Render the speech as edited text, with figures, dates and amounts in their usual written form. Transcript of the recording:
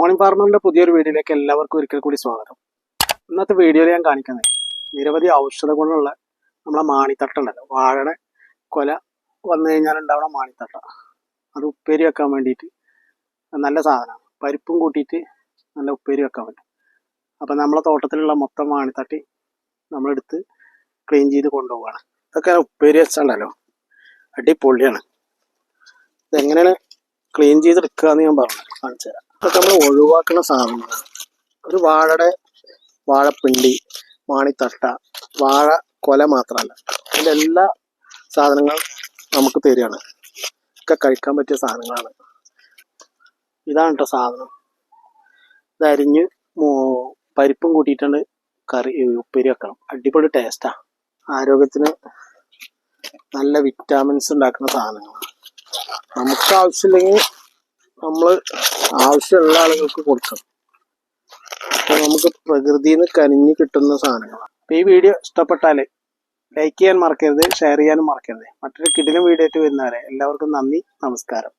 Morning ഫാർമറിന്റെ പുതിയൊരു വീഡിയോയിലേക്ക് എല്ലാവർക്കും ഒരിക്കൽ കൂടി സ്വാഗതം. ഇന്നത്തെ വീഡിയോയിൽ ഞാൻ കാണിക്കുന്നത് നിരവധി ഔഷധ ഗുണമുള്ള നമ്മളെ മാണിത്തട്ടുണ്ടല്ലോ, വാഴയുടെ കൊല വന്നു കഴിഞ്ഞാൽ ഉണ്ടാവുന്ന മാണിത്തട്ട. അത് ഉപ്പേരി വെക്കാൻ വേണ്ടിയിട്ട് നല്ല സാധനമാണ്. പരിപ്പും കൂട്ടിയിട്ട് നല്ല ഉപ്പേരി വെക്കാൻ പറ്റും. അപ്പം നമ്മളെ തോട്ടത്തിലുള്ള മൊത്തം മാണിത്തട്ടി നമ്മളെടുത്ത് ക്ലീൻ ചെയ്ത് കൊണ്ടുപോവുകയാണ്. ഇതൊക്കെ ഉപ്പേരി വെച്ചാണ്ടല്ലോ അടിപൊളിയാണ്. ഇതെങ്ങനെയാണ് ക്ലീൻ ചെയ്തെടുക്കുക എന്ന് ഞാൻ കാണിച്ചു തരാം. ഇതൊക്കെ നമ്മൾ ഒഴിവാക്കുന്ന സാധനങ്ങളാണ്. ഒരു വാഴപ്പിണ്ടി, മാണിത്തട്ട, വാഴ കൊല മാത്രമല്ല, അതിൻ്റെ എല്ലാ സാധനങ്ങളും നമുക്ക് തരികയാണ്. ഒക്കെ കഴിക്കാൻ പറ്റിയ സാധനങ്ങളാണ്. ഇതാണ് കേട്ടോ സാധനം. ഇതരിഞ്ഞ് പരിപ്പും കൂട്ടിയിട്ടുണ്ട് കറി ഉപ്പേരി വെക്കണം. അടിപൊളി ടേസ്റ്റാണ്. ആരോഗ്യത്തിന് നല്ല വിറ്റാമിൻസ് ഉണ്ടാക്കുന്ന സാധനങ്ങളാണ്. നമുക്ക് ആവശ്യമില്ലെങ്കിൽ നമ്മൾ ആവശ്യമുള്ള ആളുകൾക്ക് കൊടുക്കണം. അപ്പോൾ നമുക്ക് പ്രകൃതിയിൽ നിന്ന് കനിഞ്ഞ് കിട്ടുന്ന സാധനങ്ങളാണ്. അപ്പോൾ ഈ വീഡിയോ ഇഷ്ടപ്പെട്ടാൽ ലൈക്ക് ചെയ്യാൻ മറക്കരുത്, ഷെയർ ചെയ്യാനും മറക്കരുത്. മറ്റൊരു കിടിലൻ വീഡിയോ ആയിട്ട് വരുന്നവരെ എല്ലാവർക്കും നന്ദി, നമസ്കാരം.